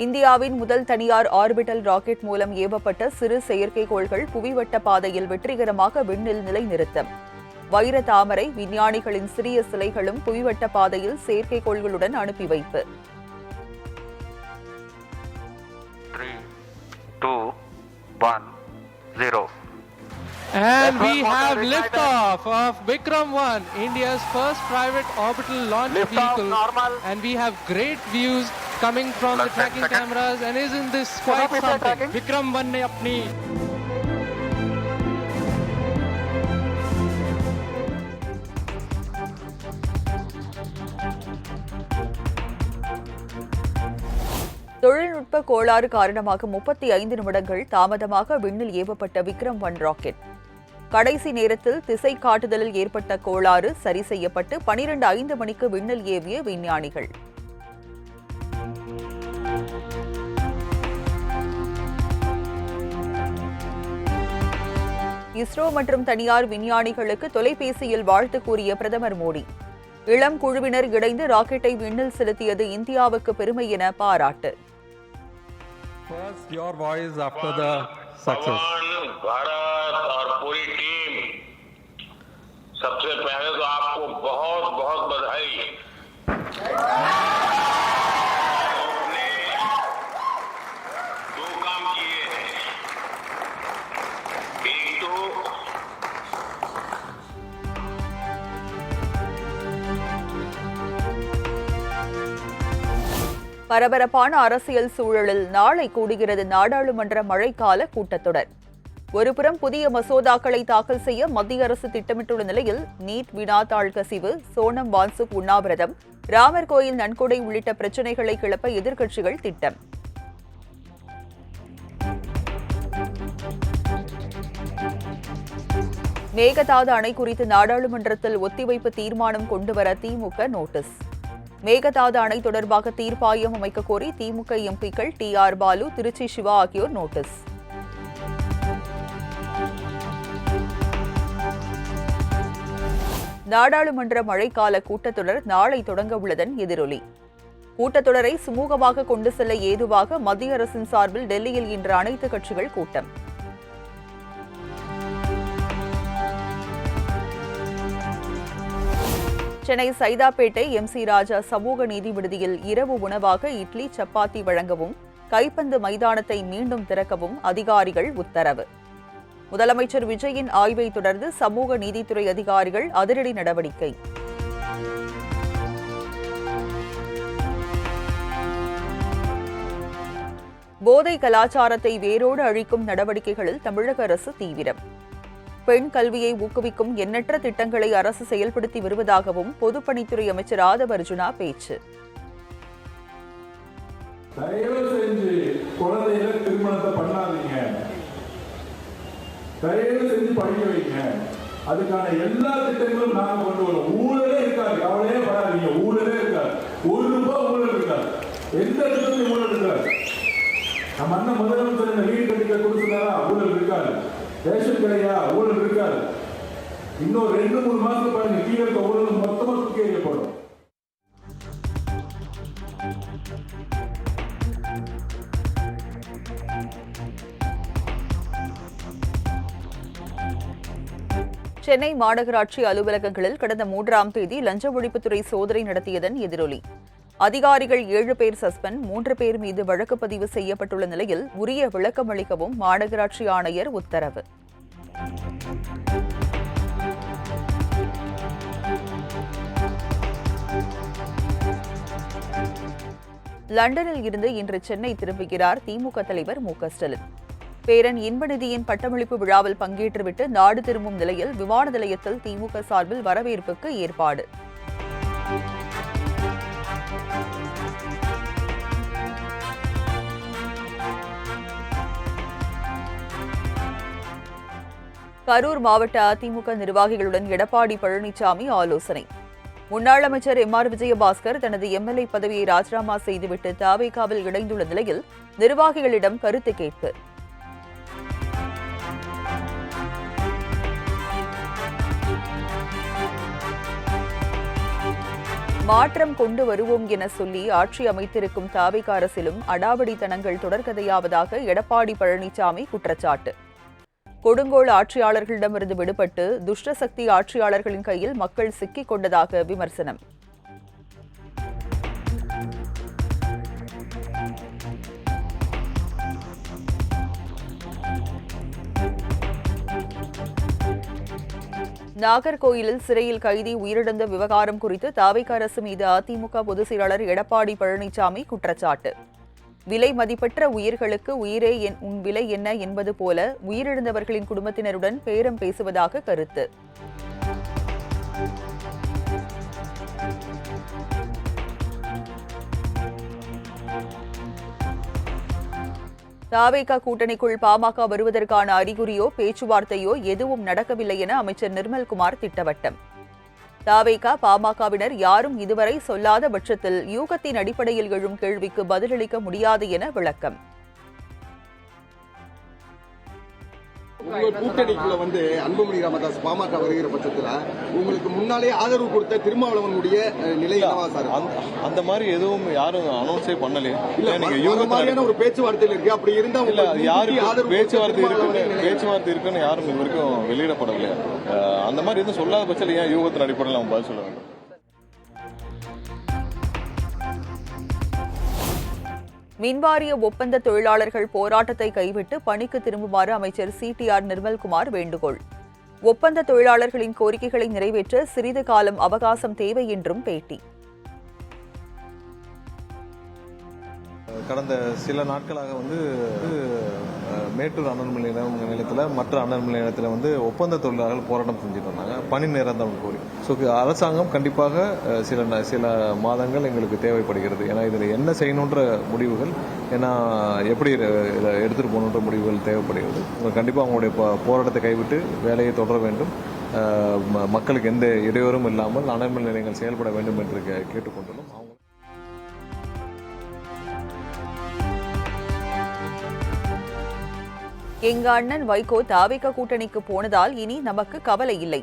இந்தியாவின் முதல் தனியார் ஆர்பிட்டல் ராக்கெட் மூலம் ஏவப்பட்ட சிறு செயற்கைக்கோள்கள் புவிவட்ட பாதையில் வெற்றிகரமாக விண்ணில் நிலைநிறுத்தம். வைர தாமரை விஞ்ஞானிகளின் சிறிய சிலைகளும் புவிவட்ட பாதையில் செயற்கைக்கோள்களுடன் அனுப்பி வைப்பு. 3, 2, 1, 0. And we have liftoff of Vikram 1, India's first private orbital launch vehicle. And we have great views coming from the tracking cameras. And isn't this quite something? Vikram 1 ने अपनी தொழில்நுட்ப கோளாறு காரணமாக 35 நிமிடங்கள் தாமதமாக விண்ணில் ஏவப்பட்ட விக்ரம் 1 ராக்கெட். கடைசி நேரத்தில் திசை காட்டுதலில் ஏற்பட்ட கோளாறு சரி செய்யப்பட்டு 12:05 மணிக்கு விண்ணில் ஏவிய விஞ்ஞானிகள். இஸ்ரோ மற்றும் தனியார் விஞ்ஞானிகளுக்கு தொலைபேசியில் வாழ்த்து கூறிய பிரதமர் மோடி. இளம் குழுவினர் இணைந்து ராக்கெட்டை விண்ணில் செலுத்தியது இந்தியாவுக்கு பெருமை என பாராட்டு. First, your voice after the success. Bharat और पूरी टीम, सबसे पहले तो आपको बहुत बहुत बधाई. आपने 2 काम किए हैं. एक तो பரபரப்பான அரசியல் சூழலில் நாளை கூடுகிறது நாடாளுமன்ற மழைக்கால கூட்டத்தொடர். ஒருபுறம் புதிய மசோதாக்களை தாக்கல் செய்ய மத்திய அரசு திட்டமிட்டுள்ள நிலையில் நீட் வினாத்தாள் கசிவு, சோனம் வான்சுக் உண்ணாவிரதம், ராமர் கோயில் நன்கொடை உள்ளிட்ட பிரச்சினைகளை கிளப்ப எதிர்க்கட்சிகள் திட்டம். மேகதாது அணை குறித்து நாடாளுமன்றத்தில் ஒத்திவைப்பு தீர்மானம் கொண்டுவர திமுக நோட்டீஸ். மேகதாது அணை தொடர்பாக தீர்ப்பாயம் அமைக்க கோரி திமுக எம்பிக்கள் TR பாலு, திருச்சி சிவா ஆகியோர் நோட்டீஸ். நாடாளுமன்ற மழைக்கால கூட்டத்தொடர் நாளை தொடங்க உள்ளதன் எதிரொலி. கூட்டத்தொடரை சுமூகமாக கொண்டு செல்ல ஏதுவாக மத்திய அரசின் சார்பில் டெல்லியில் இன்று அனைத்து கட்சிகள் கூட்டம். சென்னை சைதாப்பேட்டை MC ராஜா சமூக நீதி விடுதியில் இரவு உணவாக இட்லி, சப்பாத்தி வழங்கவும் கைப்பந்து மைதானத்தை மீண்டும் திறக்கவும் அதிகாரிகள் உத்தரவு. முதலமைச்சர் விஜயின் ஆய்வை தொடர்ந்து சமூக நீதித்துறை அதிகாரிகள் அதிரடி நடவடிக்கை. போதை கலாச்சாரத்தை வேரோடு அழிக்கும் நடவடிக்கைகளில் தமிழக அரசு தீவிரம். பெண் கல்வியை ஊக்குவிக்கும் எண்ணற்ற திட்டங்களை அரசு செயல்படுத்தி வருவதாகவும் பொதுப்பணித்துறை அமைச்சர் ஆதவ அர்ஜுனா பேச்சு. தயவு செஞ்சு குழந்தைகளை திருமணத்தை பண்ணாதீங்க, தயவு செஞ்சு படிக்க வைங்க. அதுக்கான எல்லா திட்டங்களும் நாங்க கொண்டு வரோம். ஊழலே இருக்காது, கவலையே படாதீங்க. ஊழலே இருக்காது, ₹1 ஊழல் இருக்காது, எந்த இடத்துலையும் ஊழல் இருக்காது. நம்ம அண்ணன் முதலமைச்சர் இந்த வீடு கட்டிக்க கொடுத்துருந்தாரா, ஊழல் இருக்காது. ரேஷன் கடையா, ஊழல் இருக்காது. இன்னும் 2-3 மாசம் பாருங்க, கீழே இருக்க ஊழல் மொத்தமா தூக்கி எறியப்படும். சென்னை மாநகராட்சி அலுவலகங்களில் கடந்த 3ஆம் தேதி லஞ்ச ஒழிப்புத்துறை சோதனை நடத்தியதன் எதிரொலி. அதிகாரிகள் 7 பேர் சஸ்பெண்ட், 3 பேர் மீது வழக்கு பதிவு செய்யப்பட்டுள்ள நிலையில் உரிய விளக்கம் அளிக்கவும் மாநகராட்சி ஆணையர் உத்தரவு. லண்டனில் இருந்து இன்று சென்னை திரும்புகிறார் திமுக தலைவர் மு க ஸ்டாலின். பேரன் இன்பநிதியின் பட்டமளிப்பு விழாவில் பங்கேற்றுவிட்டு நாடு திரும்பும் நிலையில் விமான நிலையத்தில் திமுக சார்பில் வரவேற்புக்கு ஏற்பாடு. கரூர் மாவட்ட அதிமுக நிர்வாகிகளுடன் எடப்பாடி பழனிசாமி ஆலோசனை. முன்னாள் அமைச்சர் MR விஜயபாஸ்கர் தனது MLA பதவியை ராஜினாமா செய்துவிட்டு தவேகாவில் இணைந்துள்ள நிலையில் நிர்வாகிகளிடம் கருத்து கேட்பு. மாற்றம் கொண்டு வருவோம் என சொல்லி ஆட்சி அமைத்திருக்கும் தாவேகா அரசிலும் அடாவடித்தனங்கள் தொடர்கதையாவதாக எடப்பாடி பழனிசாமி குற்றச்சாட்டு. கொடுங்கோல் ஆட்சியாளர்களிடமிருந்து விடுபட்டு துஷ்ட சக்தி ஆட்சியாளர்களின் கையில் மக்கள் சிக்கிக் கொண்டதாக விமர்சனம். நாகர்கோயிலில் சிறையில் கைதி உயிரிழந்த விவகாரம் குறித்து தாவேகா அரசு மீது அதிமுக பொதுச் செயலாளர் எடப்பாடி பழனிசாமி குற்றச்சாட்டு. விலை மதிப்பற்ற உயிர்களுக்கு உயிரே உன் விலை என்ன என்பது போல உயிரிழந்தவர்களின் குடும்பத்தினருடன் பேரம் பேசுவதாக கருத்து. தாவேகா கூட்டணிக்குள் பாமக வருவதற்கான அறிகுறியோ பேச்சுவார்த்தையோ எதுவும் நடக்கவில்லை என அமைச்சர் நிர்மல்குமார் திட்டவட்டம். தாவேகா பாமகவினர் யாரும் இதுவரை சொல்லாத பட்சத்தில் யூகத்தின் அடிப்படையில் எழும் கேள்விக்கு பதிலளிக்க முடியாது என விளக்கம். உங்கள் கூட்டணிக்குள்ள அன்புமணி ராமதாஸ் பாமக வருகிற பட்சத்துல உங்களுக்கு முன்னாலே ஆதரவு கொடுத்த திருமாவளவனுடைய நிலை என்னவா சார்? அந்த மாதிரி எதுவும் யாரும் அனௌன்ஸே பண்ணலையே. இல்ல நீங்க மாதிரியான ஒரு பேச்சுவார்த்தையில் இருக்கு. அப்படி இருந்தா இல்ல யாரும் பேச்சுவார்த்தை இருக்குன்னு யாரும் இது வரைக்கும் வெளியிடப்படலையா? அந்த மாதிரி எதுவும் சொல்லாத பட்சத்தில் ஏன் யூகத்தின் அடிப்படையில் நம்ம பதில் சொல்ல வேண்டும்? மின்வாரிய ஒப்பந்த தொழிலாளர்கள் போராட்டத்தை கைவிட்டு பணிக்கு திரும்புமாறு அமைச்சர் CTR நிர்மல்குமார் வேண்டுகோள். ஒப்பந்த தொழிலாளர்களின் கோரிக்கைகளை நிறைவேற்ற சிறிது காலம் அவகாசம் தேவை என்றும் பேட்டி. கடந்த சில நாட்களாக மேட்டூர் அனல் மின் நிலையத்தில் மற்ற அனல் மின் நிலையத்தில் ஒப்பந்த தொழிலாளர்கள் போராட்டம் செஞ்சுட்டு வந்தாங்க, பணி நிரந்தரம் கோரி. ஸோ அரசாங்கம் கண்டிப்பாக சில மாதங்கள் எங்களுக்கு தேவைப்படுகிறது. ஏன்னா இதில் என்ன செய்யணுன்ற முடிவுகள், ஏன்னா எப்படி எடுத்துகிட்டு போகணுன்ற முடிவுகள் தேவைப்படுகிறது. கண்டிப்பாக அவங்களுடைய போராட்டத்தை கைவிட்டு வேலையை தொடர வேண்டும். மக்களுக்கு எந்த இடையூறும் இல்லாமல் அனல் மின் நிலையங்கள் செயல்பட வேண்டும் என்று கேட்டுக்கொண்டுள்ளோம். எங்க அண்ணன் வைகோ தாவேகா கூட்டணிக்கு போனதால் இனி நமக்கு கவலை இல்லை.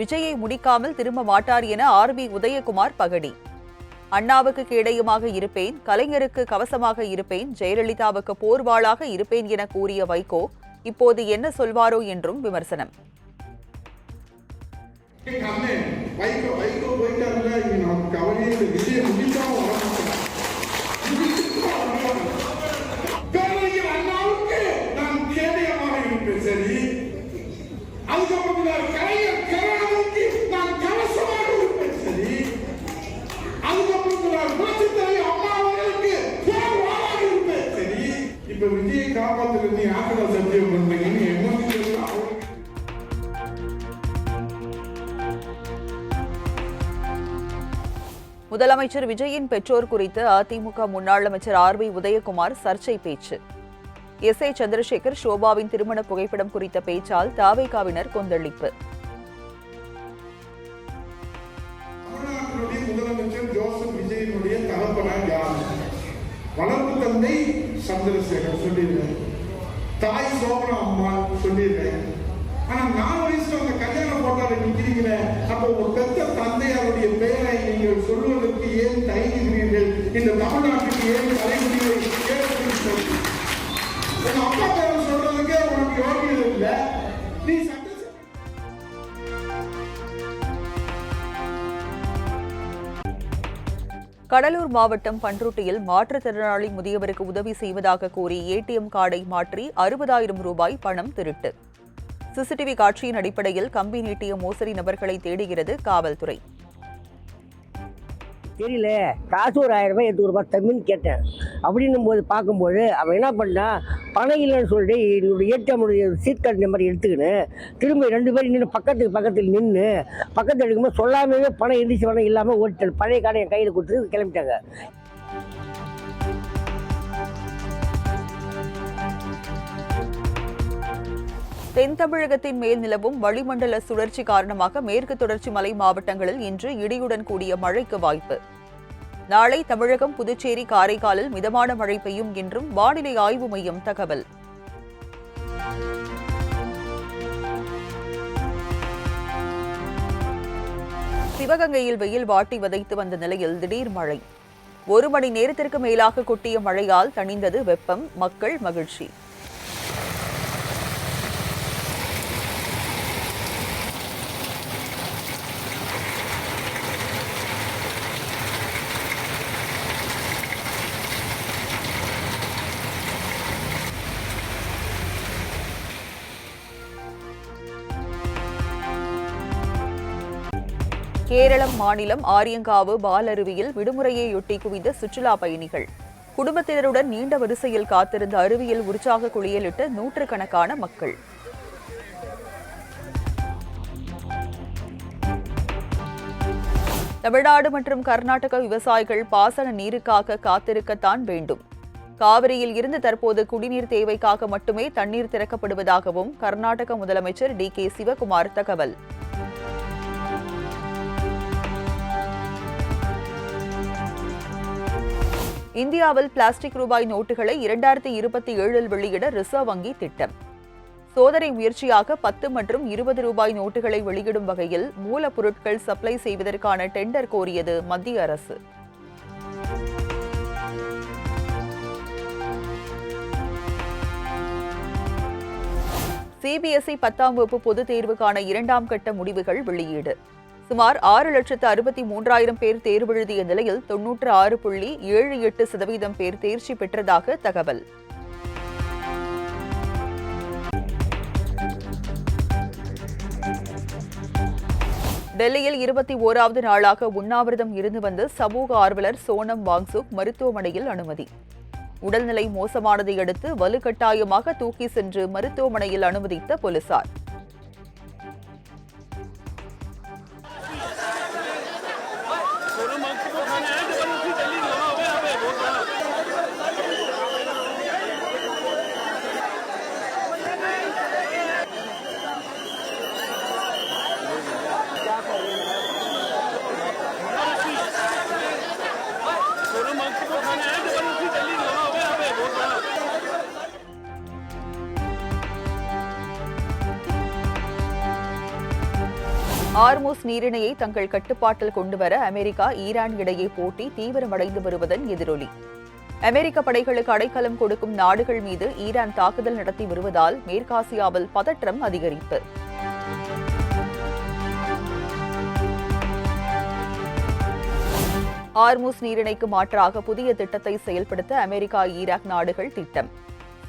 விஜயை முடிக்காமல் திரும்ப மாட்டார் என RB உதயகுமார் பகடி. அண்ணாவுக்கு கேடயமாக இருப்பேன், கலைஞருக்கு கவசமாக இருப்பேன், ஜெயலலிதாவுக்கு போர்வாளாக இருப்பேன் என கூறிய வைகோ இப்போது என்ன சொல்வாரோ என்றும் விமர்சனம். முதலமைச்சர் விஜயின் பெற்றோர் குறித்து அதிமுக முன்னாள் அமைச்சர் RB உதயகுமார் சர்ச்சை பேச்சு. SA சந்திரசேகர் ஷோபாவின் திருமண புகைப்படம் குறித்த பேச்சால் தாவேகாவினர் கொந்தளிப்பு. முதலமைச்சர் ஜோசப் விஜயனுடைய தகப்பனார் யார்? வளர்ப்பு தந்தை சந்திரசேகர் சொல்லிடுறேன், தாய் சோபனா அம்மா சொல்லிடுறேன். ஆனா 4 வயசுல அந்த கல்யாண போட்டால நிக்கிறீங்கள, அப்ப ஒரு பெத்த தந்தையாருடைய பெயரை நீங்கள் சொல்வதற்கு ஏன் தயங்குகிறீர்கள்? இந்த தமிழ்நாட்டுக்கு ஏன் தலைமுறையை ஏற்படுத்த உங்க அப்பா பேரை சொல்றதுக்கே உனக்கு யோகியம் இல்லை. நீ கடலூர் மாவட்டம் பன்ருட்டியில் மாற்றுத்திறனாளி முதியவருக்கு உதவி செய்வதாக கூறி ATM கார்டை மாற்றி 60,000 ரூபாய் பணம் திருட்டு. CCTV காட்சியின் அடிப்படையில் கம்பி நீட்டிய மோசடி நபர்களை தேடுகிறது காவல்துறை. தெரியல, காசு ஒரு 1000 ரூபாய் 800 ரூபாய் தம்பின்னு கேட்டேன். அப்படின்னும் போது பார்க்கும்போது அவன் என்ன பண்ணா, பணம் இல்லைன்னு சொல்லிட்டு என்னுடைய ATM சீட் கார்டு நம்பர் எடுத்துக்கின்னு திரும்ப 2 பேர் நின்று பக்கத்தில் நின்று பக்கத்தில் எடுக்கும்போது சொல்லாமே பணம் எந்திரிச்சு பணம் இல்லாமல் ஓடிட்டாங்க. பழைய கார்டை என் கையில் கொடுத்து கிளம்பிட்டாங்க. தென் தமிழகத்தின் மேல் நிலவும் வளிமண்டல சுழற்சி காரணமாக மேற்கு தொடர்ச்சி மலை மாவட்டங்களில் இன்று இடியுடன் கூடிய மழைக்கு வாய்ப்பு. நாளை தமிழகம், புதுச்சேரி, காரைக்காலில் மிதமான மழை பெய்யும் என்றும் வானிலை ஆய்வு மையம் தகவல். சிவகங்கையில் வெயில் வாட்டி வதைத்து வந்த நிலையில் திடீர் மழை. 1 மணி நேரத்திற்கு மேலாக கொட்டிய மழையால் தணிந்தது வெப்பம். மக்கள் மகிழ்ச்சி. கேரளம் மாநிலம் ஆரியங்காவு பாலருவியில் விடுமுறையையொட்டி குவிந்த சுற்றுலா பயணிகள். குடும்பத்தினருடன் நீண்ட வரிசையில் காத்திருந்த அருவியில் உற்சாக குளியலிட்ட நூற்றுக்கணக்கான மக்கள். தமிழ்நாடு மற்றும் கர்நாடக விவசாயிகள் பாசன நீருக்காக காத்திருக்கத்தான் வேண்டும். காவிரியில் இருந்து தற்போது குடிநீர் தேவைக்காக மட்டுமே தண்ணீர் திறக்கப்படுவதாகவும் கர்நாடக முதலமைச்சர் DK சிவகுமார் தகவல். இந்தியாவில் பிளாஸ்டிக் ரூபாய் நோட்டுகளை 2027 வெளியிட ரிசர்வ் வங்கி திட்டம். சோதனை முயற்சியாக 10 மற்றும் 20 ரூபாய் நோட்டுகளை வெளியிடும் வகையில் மூலப்பொருட்கள் சப்ளை செய்வதற்கான டெண்டர் கோரியது மத்திய அரசு. CBSE 10ஆம் வகுப்பு பொதுத் தேர்வுக்கான 2ஆம் கட்ட முடிவுகள் வெளியீடு. சுமார் 6,63,000 பேர் தேர்வெழுதிய நிலையில் 96.78% பேர் தேர்ச்சி பெற்றதாக தகவல். டெல்லியில் 21வது நாளாக உண்ணாவிரதம் இருந்து வந்த சமூக ஆர்வலர் சோனம் வாங்சுக் மருத்துவமனையில் அனுமதி. உடல்நிலை மோசமானதை அடுத்து வலுக்கட்டாயமாக தூக்கி சென்று மருத்துவமனையில் அனுமதித்த போலீசார். ஆர்மூஸ் நீரிணையை தங்கள் கட்டுப்பாட்டில் கொண்டுவர அமெரிக்கா ஈரான் இடையே போட்டி தீவிரமடைந்து வருவதன் எதிரொலி. அமெரிக்க படைகளுக்கு அடைக்கலம் கொடுக்கும் நாடுகள் மீது ஈரான் தாக்குதல் நடத்தி வருவதால் மேற்காசியாவில் பதற்றம் அதிகரிப்பு. ஆர்மூஸ் நீரிணைக்கு மாற்றாக புதிய திட்டத்தை செயல்படுத்த அமெரிக்கா ஈராக் நாடுகள் திட்டம்.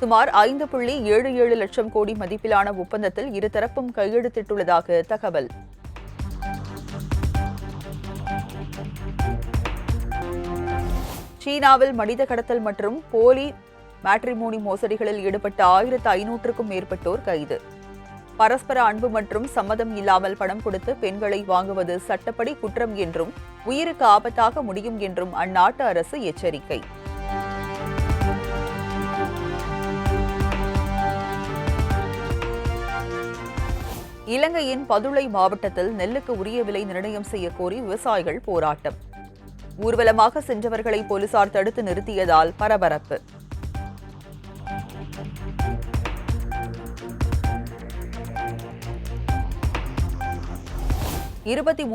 சுமார் 5.77 லட்சம் கோடி மதிப்பிலான ஒப்பந்தத்தில் இருதரப்பும் கையெழுத்திட்டுள்ளதாக தகவல். சீனாவில் மனித கடத்தல் மற்றும் போலி மேட்ரிமோனி மோசடிகளில் ஈடுபட்ட 1500க்கும் மேற்பட்டோர் கைது. பரஸ்பர அன்பு மற்றும் சம்மதம் இல்லாமல் பணம் கொடுத்து பெண்களை வாங்குவது சட்டப்படி குற்றம் என்றும் உயிருக்கு ஆபத்தாக முடியும் என்றும் அந்நாட்டு அரசு எச்சரிக்கை. இலங்கையின் பதுளை மாவட்டத்தில் நெல்லுக்கு உரிய விலை நிர்ணயம் செய்யக்கோரி விவசாயிகள் போராட்டம். ஊர்வலமாக சென்றவர்களை போலீசார் தடுத்து நிறுத்தியதால் பரபரப்பு. இருபத்தி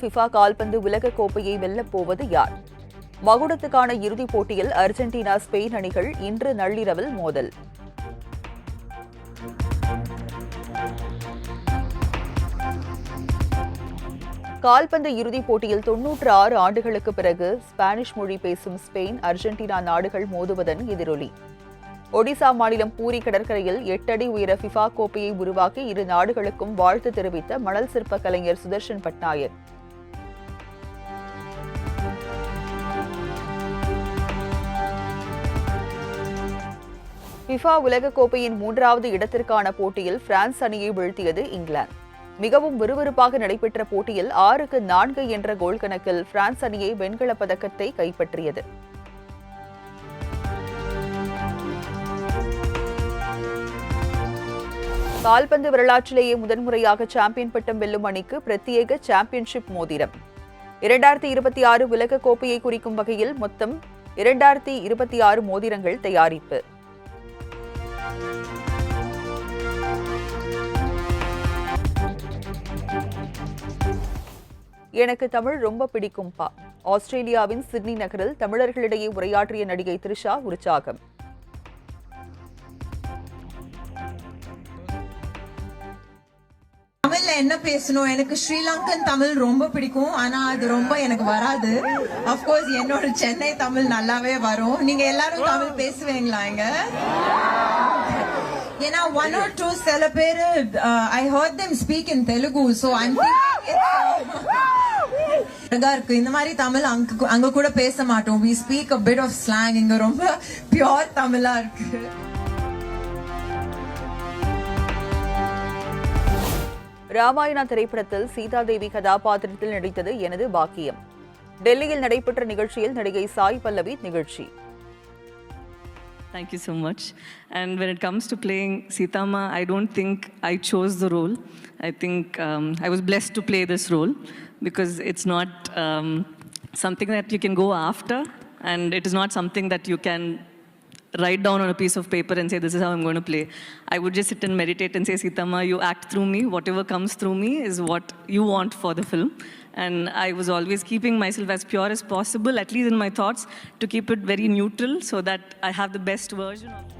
ஃபிஃபா கால்பந்து உலக கோப்பையை வெல்லப் போவது யார்? மகுடத்துக்கான இறுதிப் போட்டியில் அர்ஜென்டினா ஸ்பெயின் அணிகள் இன்று நள்ளிரவில் மோதல். கால்பந்து இறுதிப் போட்டியில் 96 ஆண்டுகளுக்கு பிறகு ஸ்பானிஷ் மொழி பேசும் ஸ்பெயின் அர்ஜென்டினா நாடுகள் மோதுவதன் எதிரொலி. ஒடிசா மாநிலம் பூரி கடற்கரையில் 8 அடி உயர ஃபிஃபா கோப்பையை உருவாக்கி இரு நாடுகளுக்கும் வாழ்த்து தெரிவித்த மணல் சிற்ப கலைஞர் சுதர்ஷன் பட்நாயக். ஃபிஃபா உலகக்கோப்பையின் 3வது இடத்திற்கான போட்டியில் பிரான்ஸ் அணியை வீழ்த்தியது இங்கிலாந்து. மிகவும் விறுவிறுப்பாக நடைபெற்ற போட்டியில் 6-4 என்ற கோல் கணக்கில் பிரான்ஸ் அணியை வெண்கலப் பதக்கத்தை கைப்பற்றியது. கால்பந்து வரலாற்றிலேயே முதன்முறையாக சாம்பியன் பட்டம் வெல்லும் அணிக்கு பிரத்யேக சாம்பியன்ஷிப் மோதிரம். 2026 உலக கோப்பையை குறிக்கும் வகையில் மொத்தம் 2026 மோதிரங்கள் தயாரிப்பு. எனக்கு தமிழ் ரொம்ப பிடிக்கும்பா. ஆஸ்திரேலியாவின் சிட்னி நகரில் தமிழர்களிடையே உரையாற்றிய நடிகை த்ரிஷா உற்சாகம். தமிழ்ல என்ன பேசணும், எனக்கு ஸ்ரீலங்கன் தமிழ் ரொம்ப பிடிக்கும். ஆனா அது ரொம்ப எனக்கு வராது. அப்கோர்ஸ் என்னோட சென்னை தமிழ் நல்லாவே வரும். நீங்க எல்லாரும் தமிழ் பேசுவீங்களா? இங்க ஏன்னா 1 or 2 சில பேர் I heard them speak in Telugu, so I'm thinking இருக்கு. இந்த மாதிரி தமிழ் அங்க கூட பேச மாட்டோம். We speak a bit of slang. இங்க ரொம்ப பியூர் தமிழா இருக்கு. ராமாயணா திரைப்படத்தில் சீதாதேவி கதாபாத்திரத்தில் நடித்தது எனது பாக்கியம். டெல்லியில் நடைபெற்ற நிகழ்ச்சியில் நடிகை சாய் பல்லவி நிகழ்ச்சி. Thank you so much. And when it comes to playing Sitama, I don't think I chose the role. I think I was blessed to play this role because it's not something that you can go after, and it is not something that you can write down on a piece of paper and say, this is how I'm going to play. I would just sit and meditate and say, Sitama, you act through me. Whatever comes through me is what you want for the film. And I was always keeping myself as pure as possible, at least in my thoughts, to keep it very neutral so that I have the best version of